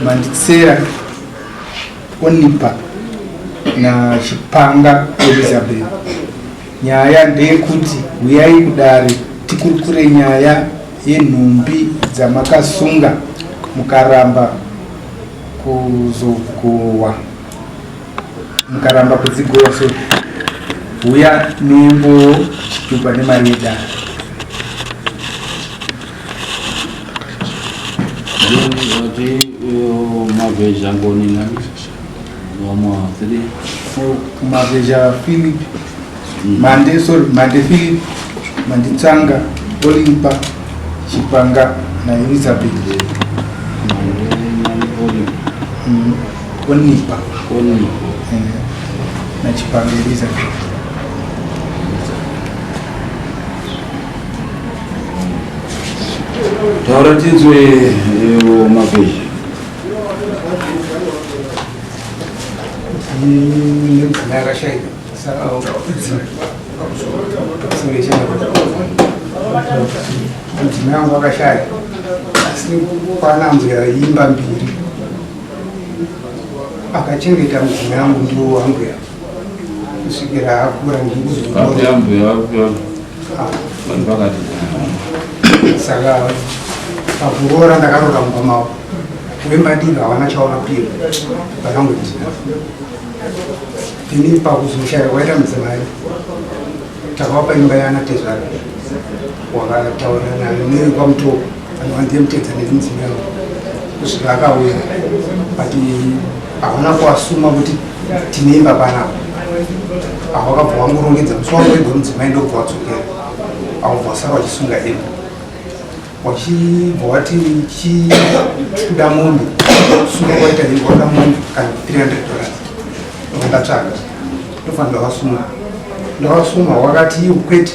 manditsera Onipa na Chipanga Elizabeth. Nyaya ndeyekuti uyai kudare tikurukure nyaya yenhumbi dzamakasunga mukaramba kuzogowa, mukaramba kudzigowa, so uya nembo chitupa nemari yedare. Maveja ngonina Maveja Philip Mande Philip Manditsanga Olimpa Chipanga na Elizabeth Onipa na Chipanga Elizabeth. Tauratizwe Maveja nakashayika saka mudzimai wangu akashaya, asi kwanambura imba mbiri akachengeta mudzimai wangu ndiwo wambuya kusvikira akura saka pakuroora ndakarora mukoma wembadika hawana chaona piro pakangoiti ini pakuzoshaya waita mudzimai takavapa imba yana tezvara wakataurana nekwamutoko anowandiye mutedza nemudzimai wangu kusvika akauya but hawana kuasuma kuti tine imba panapa. Awakabva wangorongedza musi wangu wega mudzimai ndobva wadzokera awubva wasara wachisunga imba wachibva wati chikuda mombe suma kwaita wada mombe kana $300 wandatsvaga ndofanira ndawasuma wakati kwete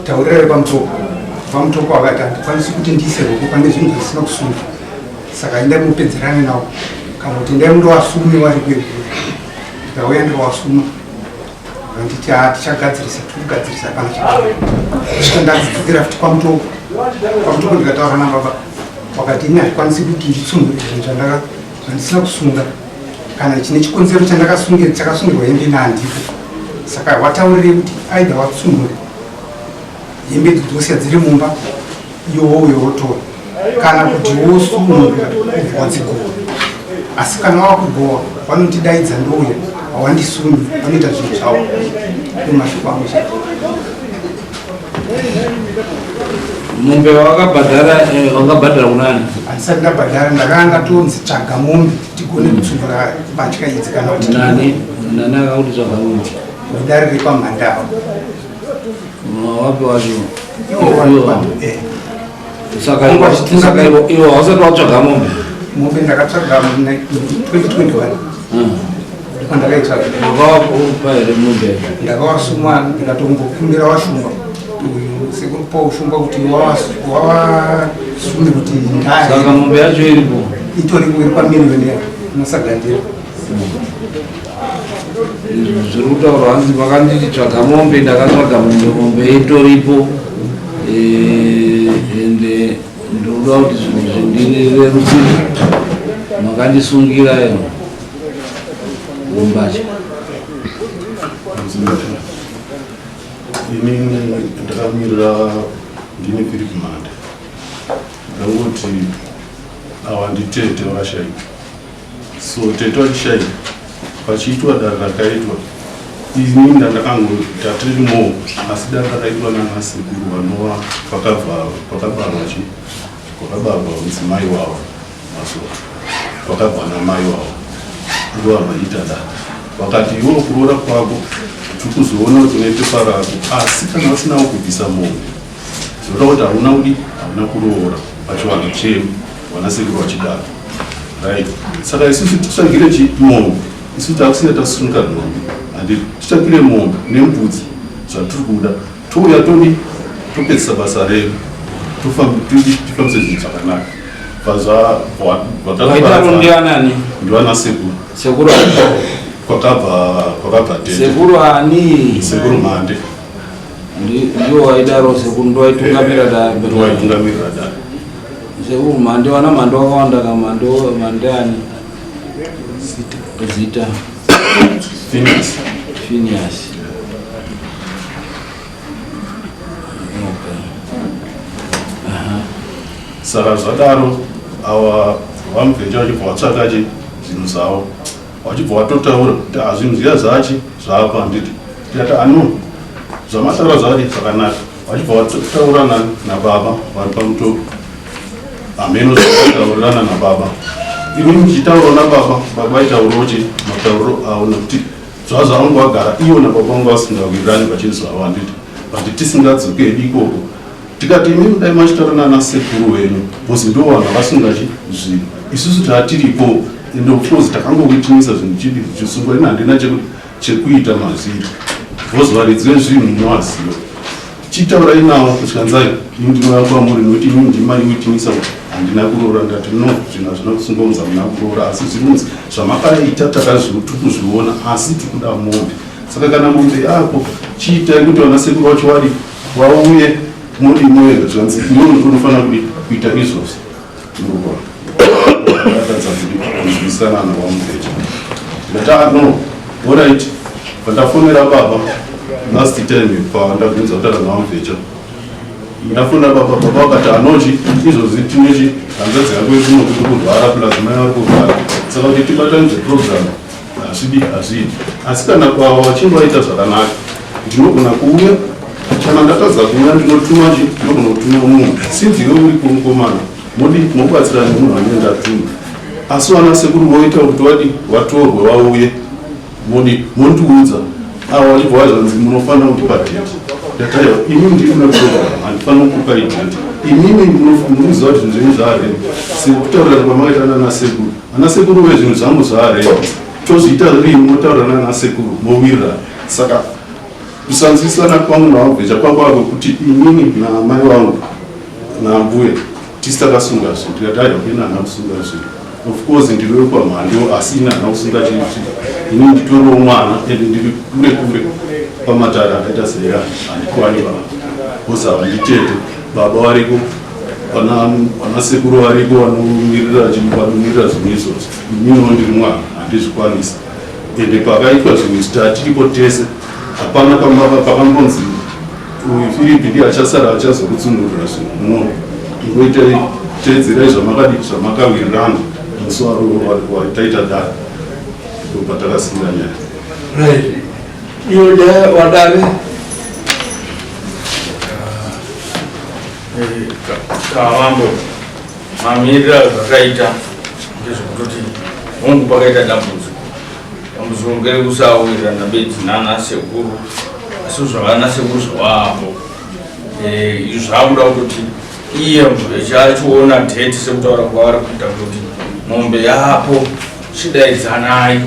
taurirai pamutoko. Pamutoko wakati handikwanisi kuti ndiise ruoko pane zvinhu zvisina kusunga, saka indamupedzerane nawo kana kuti ndamundowasumi wari kweguru ndikauya ndikawasuma anditi tichagadzirisa tikugadzirisa kana kusvika ndadzidzira futi pamutoko ndikataura nababa wakati ini handikwanisi kuti nditsungure zvinhu zvandisina kusunga kana chine chikonzero chakasungirwa hembe nahandiko, saka wataurire kuti aida watsungure hembe dzosiya dziri mumba iwowo wotora kana kuti wosununga wadzigowa. Asi kana wakugowa vanotidaidza ndouya hawandisumi vanoita zvinhu zvavo nemashoko angu. Mombe wakabhadhara kunani? Handisati ndabhadhara, ndakanga tonzi tsvaga mombe tigone kutsungura mbatya idzi kana kuti nani akakuti tsvaga mombe? Dare repamhandara. Wapi wacho? Saka iwo hausati watsvaga mombe? Mombe ndakatsvaga 2021 ndakandakaitsvaga. Wakaupa here mombe? Ndakawasuma ndikatongokumbira washumba sekupa ushumba kuti wawasume kuti ndaya. Saka mombe yacho iripo? Itoripo iri pamiliyoni inosagandira. Zviri kutaura hanzi makanditi tsvaga mombe, ndakatsvaga mombe itoripo ende ndoda kuti zvinhu zvindirerutsire makandisungira mumbatya. Ini ndakamira ndine Philip Mande ndangoti awa nditete vakashayika, so tete vachishaika pachiitwa dare rakaitwa ini ndandakangoti hatirimo, asi dare rakaitwa nanasekuru vanova kwakabarwa mudzimai wavo maso kwakabva namai wavo ndo vanoita dare vakati iwo kuroora kwako tikuzoona kuti unepepa rako, asi kana vasinawo kubvisa mombe zvinoda kuti hauna kuroora pachivanhu chenu vanasekuru vachidaro right. Saka isusu titsvagire mombe, isusu takusina tasunga nhumbi handi titsvagire mombe nembudzi zvatiri kuda touya topedzisa basa redu tifambise zvinhu zvakanaka. Vaitaro ndianani? Ndivanasekuru. Sekuru kwakabva sekuru ani? Sekuru Mande ndiwo waidaro sekuru ndo waitungamirira dare. Ndo waitungamirira dare. sekuru mhande wana mhando wakawanda kamhando mandani zita Phineas. Saka zvadaro ava vamubvecha vachibva vatsvakache zvinhu zvavo vachibva vatotaura kuti hazvinhu zviya zvachi zvapa handiti tikati ano zvamataura zvadi zvakanaka vachibva vataurirana nababa vari pamutopo hameno zvakataurirana nababa imi muchitaurawo nababa baba aitaurawoche matauriro avo nekuti zvazvavangu vagara ivo nababa vangu vasingawirirani pachinhu zvavo handiti but tisingadzokedi ikoko tikati imi mudai machitaurana nasekuru wenyu bhozi ndo vanhu vasingachi zvinhu isusu taatiripo ende ofcourse takangowitimisa zvinhu chidi chisungwa ine handina chekuita mazviri vozovaridziwe zvinhu munovaziva chitaurai navo kutyanzai imi ndinoyakwa muri nokuti imi ndimaiwitimisa handina kuroora ndati no zvinhu hazvina kusungaunza muna kuroora asi zvirinzi zvamakaita takazvikuzviona asi tikuda mombe saka kana mombe yako chiitai kuti vanasekuru vacho vari vauye muri moyo zvanzi iwe unofanira kuita izvozvo atadza kuzwisana navamubvecha ndati no oright pandafonera baba last time pandabvunza kutaura navamubvecha ndafonera baba vakati anochi izvozvi tinechi hanzadzi yako ino kuti kurwara plus mai vari kurwara saka kuti tibatanidze program hazvidi asi kana kwavo vachinge vaita zvakanaka ndinogona kuuya kana ndatadza kuuya ndinotuma ndinogona kutuma munhu sinzi iwe uri kumukomana mobatsirana nemunhu wanenge ndatuma asi vanasekuru voita kuti wadi vatorwe vauye mondiudza avo vachibva vazvanzi munofanira kupa date ndataiwa imi ndiri neprogram handifanira kupa idate imimi munoziva kuti zvinhu zvenyu zvaarema sekutaurirana kwamakaitana nasekuru anasekuru vezvinhu zvangu zvaarema tozviita rini motaurana nasekuru mowirirana saka kusanzwisana kwangu navamubvecha kwangwava kwekuti inini namai vangu nambuya tisi takasunga zvinhu tikati haida kuina hana kusunga zvinhu of course ndiriwe pamhando asi ina hana kusunga chinhu inini nditoriwo mwana ende ndiri kure kure pamatare akaita seya handikwani baba bhosi havanditete baba variko vanasekuru variko vanomirira zvinhu izvozvo ininiwo ndiri mwana handizvikwanisa ende pakaitwa zvinhu zitatiripo tese hapana pakambonzi uyu Philipi ndiye achasara achazokutsunurira zvinhu no ingoita teedzerai zvamakawirirana musi wataita dare ndopatakasinga nyaya right iyo nyaya wadare kavambo mamirira zvakaita ndezvekutoti hongu pakaita dambudzo ngerekusawirirana bedzi nanasekuru asi zvavanasekuru zvavapo izvi zvakuda kutoti iye mubvecha achiona dheti sekutaura kwavari kuita kuti mombe yapo chidaidzanai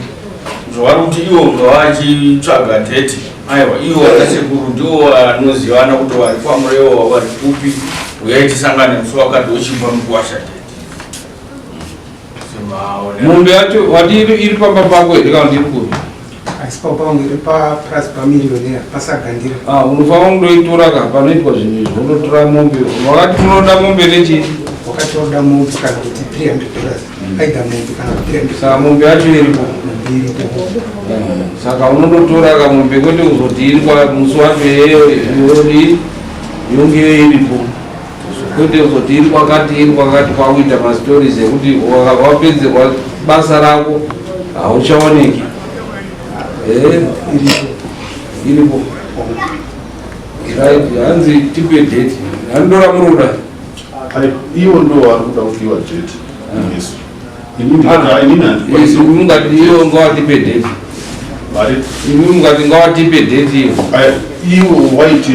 zvavari kuti ivo ngavachitsvaga dheti aiwa ivo vanasekuru ndivo vanozivana kuti vari kwamurewo vari kupi uyai tisangane musi wakati wochimba mukuwasha dheti mombe yacho wati iri pamba pako here kana ndiri kupi asi papangu iri paprasi pamiliyonera pasagandira unofanira kundoitora ka panoitwa zvinhu izvi undotora mombe wakati unoda mombe nechii wakati wauda mombe kana kuti $300 aida mombe kana kuti $300 saka mombe yacho iripo saka unondotora kamombe kwete kuzoti iri musi wacho yongeyo iripo kwete kuzoti iri kwakati kwakuita mastories ekuti wapedzerwa basa rako hauchaoneki iripo right hanzi tipe date handora muroda ivo ndo vari kuda kutiwa date mungati iyo ngawatipe date imi mungati ngawatipe date ivo waiti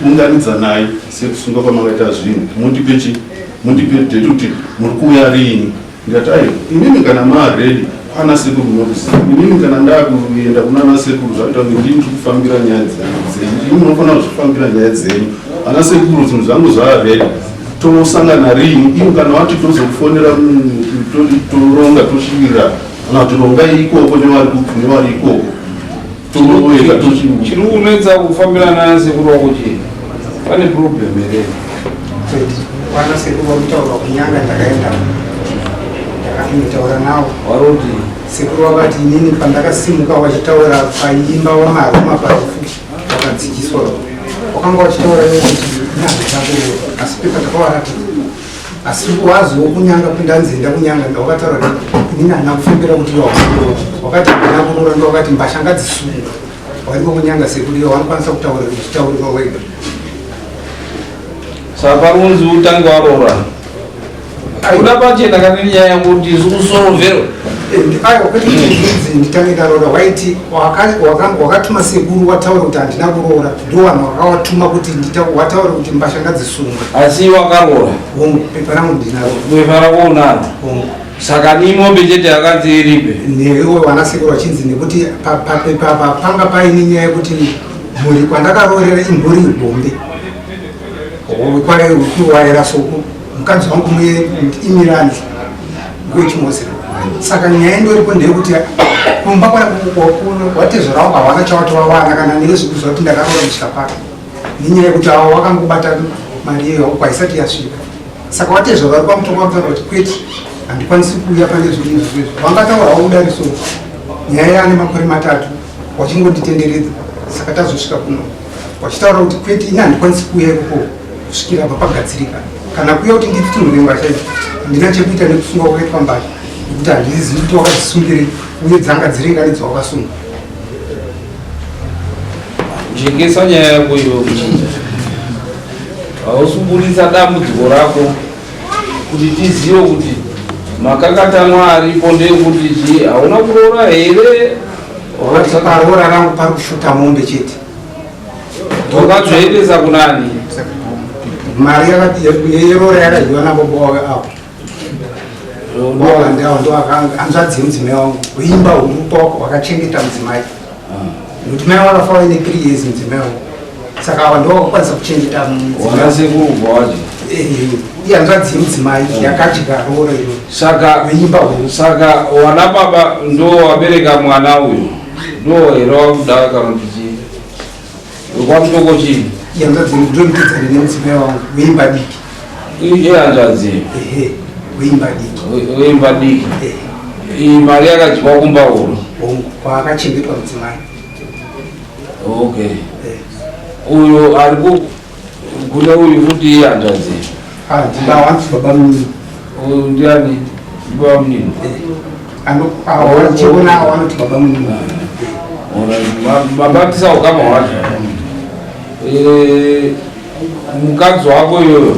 unganidza naye sekusunga kwamakaita zvinhu mundipe date kuti muri kuuya rini ndikati aiwa imimi kana maaredi ana sekuru nokuziva inini kana ndakuenda kuna ana sekuru zvaita kuti ndini tikufambira nyaya dzenyu imi munofanira kuzvifambira nyaya dzenyu ana sekuru zvinhu zvangu zvaaredi tonosangana rini ivo kana vati tozokufonera toronga tosvivira kana kuti rongai ikoko nevari ikoko toroeka chiri kunetsa kufambira naana sekuru wako chii pane problem here vana sekuru vakutaura kunyanga ndakaenda ndakatotaura navo waroti sekuru vakati inini pandakasimuka vachitaura paimba wamaruma parufu wakadzikiswa wakanga vachitaura nekuti nyange dzakuro asi pepa takavarati asi waziwo kunyanga pinda nzenda kunyanga ndawakataura kuti inini handina kufembera kuti iwakurora wakati handina kurora ndowakati mbashanga dzisunga wariko kunyanga sekuru iyo vanokwanisa kutaura uchitaurika wega saka runzi utange warora kuda pachena kana nyaya kuti zikusorovhero wakati nditange ndarora waiti wakatuma sekuru wataura kuti handina kurora ndo vanhu wakawatuma kuti wataura kuti mbashanga dzisunga asi wakarora pepa rangu ndinaro pepa rako unaro saka nimombe chete yakanzi iripe newe vana sekuru vachinzi nekuti papepa panga paine nyaya yekuti mhuri kwandakarorera imburi ibhombe kwaikuwaira soku mukadzi wangu muimirani ngwechimosera saka nyaya indoripo ndeyekuti kumba watezvora wanga hawana chawatovawana kana nerezvekuzva kuti ndakarora kusvika paka nenyaya yekuti avo wakangobata mari iyoyo kwaisati yasvika saka watezvora vari pamutongo wakutaura kuti kwete handikwanisi kuuya pane zvinhu izvozvo vangataura waudariso nyaya yaane makore 3 wachingonditenderedza saka tazosvika kuno wachitaura kuti kwete ini handikwanisi kuuya ikoko kusvikira papagadzirika kana kuuya kuti ndititunhure mbasha idzi handina chekuita nekusunga kwakaitwa mbasha nekuti handizivi kuti wakadzisungire uye dzanga dziringanidzwa wakasunga jengesa nyaya yako iyo hausubudisa dambudziko rako kuti tizive kuti makakatanwa aripo ndekuti chii hauna kurora here parora rangu pari kushuta mombe chete wakadzvaendesa kunani mari yerora yakadyiwa nababa apo hanzvadzi mudzimai wangu kuimba hurupo wakachengeta mudzimai nokuti mai wakafa waine 3 years mudzimai wangu saka ava ndo wakakwanisa kuchengeta wanasekurubva wacho ihanzvadzi yemudzimai yakadya rora iyo saka kuimba huru saka wana baba ndo wabereka mwana uyu ndo here wakuda kana kuti chii kwamutoko chii ihanzvadzi ndomitidzane nemudzimai wangu kuimba diki ihanzvadzi kuimba diki uimba diki mari yakadyiwa kumba huru kwaakachengetwa mudzimai okay uyu ari kune uyu kuti ihanzvadzi ndibawanzi baba munini uyu ndiani baba munini chiona wanoti baba munini mabatisa ukama wacho mukadzi wako iyoyo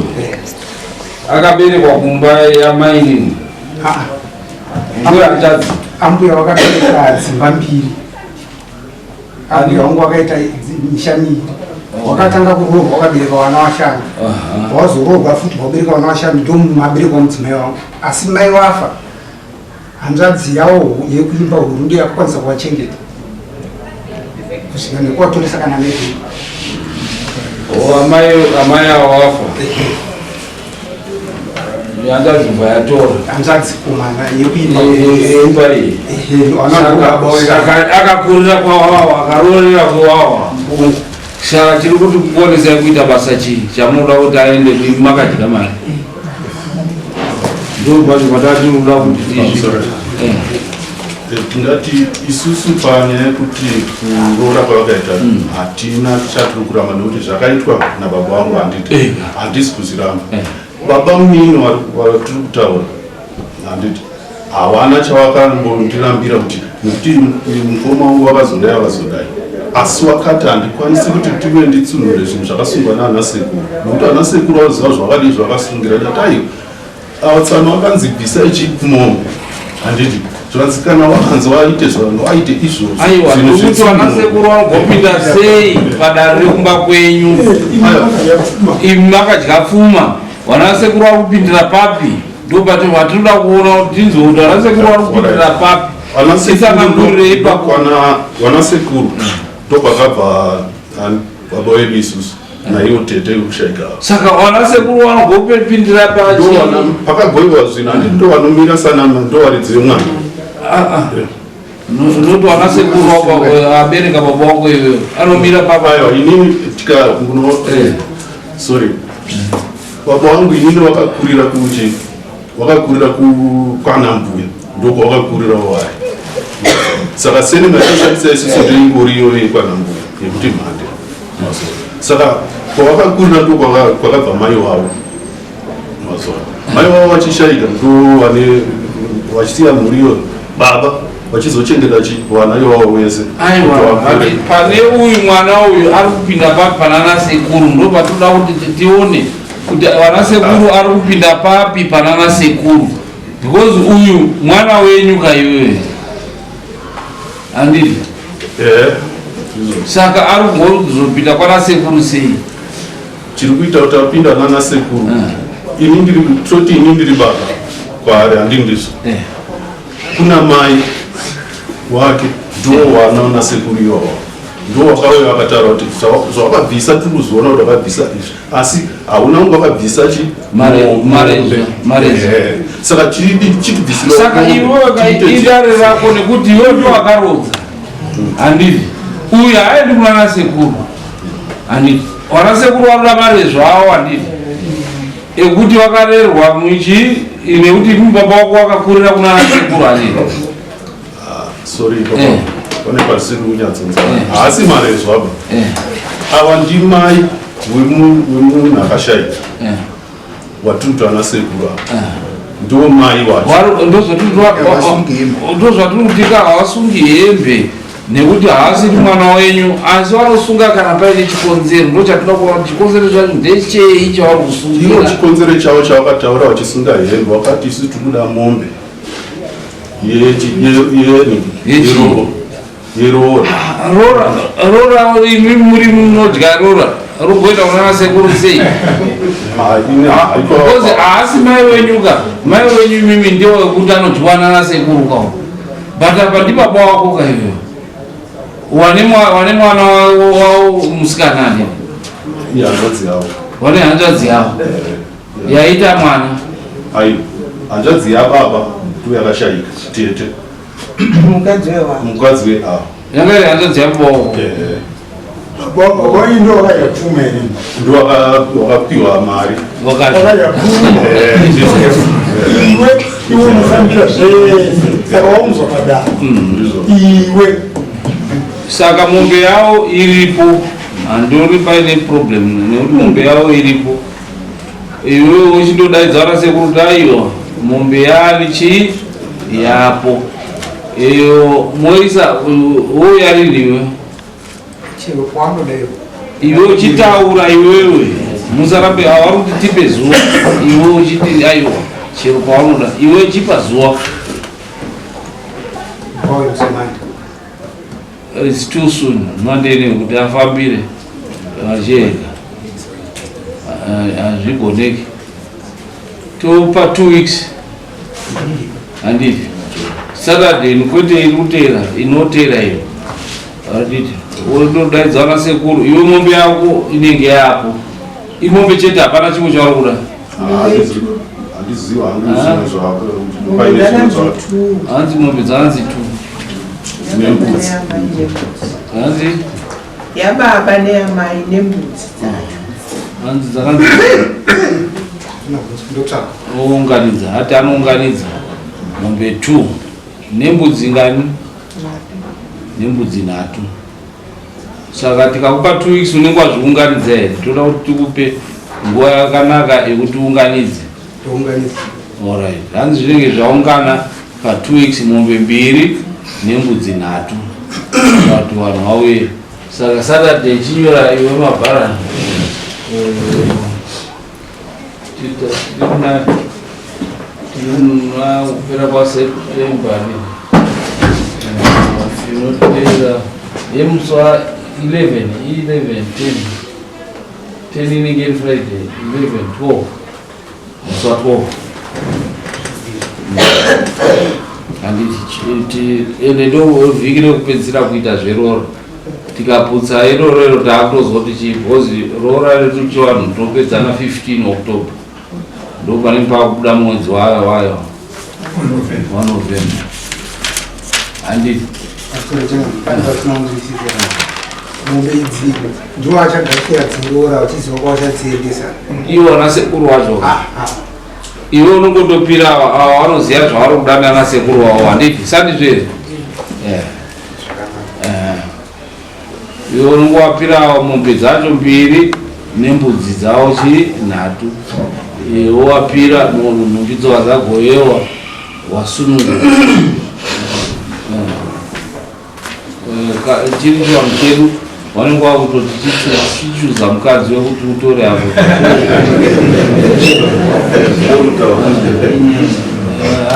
akaberekwa kumba yamainini ndoyanjadzi ambuya wakabereka dzimba mbiri ambuya wangu wakaita misha miviri wakatanga kuroorwa wakabereka vana 5 wazoroorwa futi wabereka vana 5 ndo mabereko mudzimai wangu asi mai wafa hanzvadzi yavo yekuimba huru ndo yakakwanisa kuvachengeta kusvika nekuvatoresa kana nevi amai avo wafa yandazvibva yatora hanzvadzi kumana yekuimba iyi akakurira kwawawa akarorera kwawawa saka tiri kuti kuonesai kuita basa chii chamunoda kuti aende makadya mari ndobacho patatinoda kuti tingati isusu panyaya yekuti kuroora kwavakaita hatina chatiri kuramba nekuti zvakaitwa nababa vangu handisi kuziramba baba munini watiri kutaura handiti hawana chawakambondirambira kuti nekuti mukoma wangu wakazodai vakazodai asi wakati handikwanisi kuti tive nditsunhure zvinhu zvakasungwa naana sekuru nokuti ana sekuru vaziva zvakadii zvakasungira datai avatsana vakanzi bvisa ichipumombe handiti zvanzikana wakanzi waite zvano aite izvozvo aiwa nokuti vanasekuru vanogopinda sei padare rekumba kwenyu imi makadya pfuma vanasekuru vari kupindira papi ndopati vatinoda kuona kuti tinzwe kuti vanasekuru vari kupindira papi vanasekuru ndokwakabva baba wedu isusu naiwo tete kushaika saka vanasekuru vanogopindira pachi pakagoiwa zvinhu handiti ndo vanomira sanama ndo varidzi vemwana noti vanasekuru abereka baba wako iyoyo anomira papaiwa inini tika sorry baba wangu inini wakakurira kuchi wakakurira kwana mbuya ndoko wakakurira wai saka seni mashashandisa isiso ndeingoriyo kwana mbuya yekuti mhande saka kwavakakurira ndo kwakabva mai wavo mai wavo vachishaika ndo vachisiya mhuriyo baba vachizochengeta vana ivavo vese. Aiwa, pane uyu mwana uyu ari kupinda papi panana sekuru ndo patoda kuti tione kuti vana sekuru ari kupinda papi panana sekuru, because uyu mwana wenyu kaiwewe anditi saka ari kuzopinda kwana sekuru sei? Chiri kuita kuti apinda nana sekuru toti ini ndiri baba kwaari handindizo kuna mai wake ndo wanaona sekuru iwawo ndo wakauya vakataura kuti zvawakabvisa tikuzoona kuti wakabvisa izvi asi hauna kunge wakabvisa saka chitibvisira saka iwe idare rako nekuti iwe ndo wakarodza handiti uyu haendi kunana sekuru handiti wana sekuru vanoda mari zvavo handiti ekuti vakarerwa muchi nekuti baba wako wakakurira kunana sekuru handiti sorry pane pasiri kunyatsonza haasi mari zvavo ava ndimai wemunhu akashaika watuntu ana sekuru ava ndo mai wacho ndozvatiri kutika havasungi hembe nekuti haasiri mwana wenyu asi vanosunga kana paine chikonzero ndo chatinoda kuona chikonzero chacho ndechei chavari kusungira. ivo chikonzero chavo chavakataura vachisunga hembe wakati isi tinoda mombe rora imi muri munodya rora rogoita kunana sekuru sei? Because haasi mai wenyuka mai wenyu imimi ndio wekuti anodyiwa nana sekuru kao, but apa ndi baba wako kaiwewe wane mwana wao musikana ndini wane hanzvadzi yavo yaita mwana hanzvadzi yababa ndo yakashaika tete mukadzi weava yanga iri hanzvadzi yaboko waindo wakayapfumeni ndo wakapiwa mari iwe mufambira zvese saka waumuzvakadaro iwe saka mombe yavo iripo handori paine problem nekuti mombe yavo iripo iwe uchindodaidza vana sekuru daiwa mombe yaani chii yapo iyo moisa woyariniwe chero kwaanodaiwa iwe uchitaura iwewe musarambe havari kuti tipe zuva iwe uchiti aiwa chero kwaunoda iwe chipa zuva. It's too soon mandene kuti afambire vachega hazvigoneki topa 2 weeks handiti Saturday nikwete irutera inotera iyo handiti wododaidza vana sekuru iwe mombe yako inenge yapo imombe chete hapana chimwe chavari kuda hanzi mombe dzahanzi 2 hanzi yababa neyamai nembudzi hanzi dzakanzi ounganidza hati anounganidza mombe 2 nembudzi ngani nembudzi 3 saka tikakupa 2 weeks unenge wazviunganidza here toda kuti tikupe nguva yakanaka yekuti unganidze alright hanzi zvinenge zvaungana pa 2 weeks mombe 2 nembudzi 3 kuti vanhu vauye saka Saturday chinyora iwe mabhara kupera kwaSeptember inotera yemuswa 11 10 inenge iri Friday 11 12 muswa 12 handiti ende ndo vhiki rekupedzisira kuita zveroro tikaputsa iroro iro taakutozwa kuti chii because rora retu chivanhu tinopedzana 15 October ndo panenge pakubuda mwedzi wayo 1 November handiti mombe idziko ndiwo achagadzira dzingora vachiziva kwavachadziendesa iwo ana sekuru wacho iwe unongotopira avo vanoziva zvavari kuda nana sekuru wavo handiti sati zveri iwe unongowapira mombe dzacho 2 nembudzi dzavo 3 wowapira nhumbi dzova dzagoyewa wasununguka chiri chivanhu chedu vanenge vakutoti chichuza mukadzi wekuti utore apo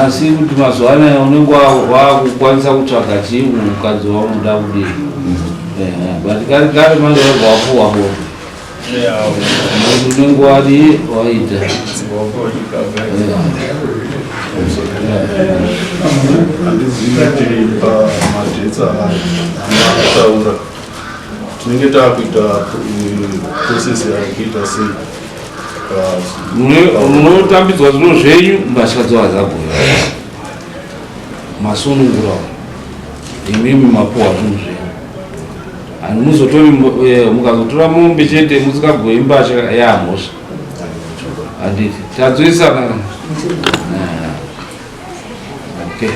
asi kuti mazuva anaya unenge wakukwanisa kutsvaga chinhu mukadzi waunoda kudii but kare kare manje vabva wapuhwa bodo unenge wadi waita handizivi kuti pamadhetsa akataura tinenge taakuita process yakuita sei munotambidzwa zvino zvenyu mbatya dzova dzagoya masunungura imimi mapuhwa zvinhu zvenyu ani muzotori mukazotora mombe chete musikagoyi mbatya yaamhosva handiti tadzoisana okay.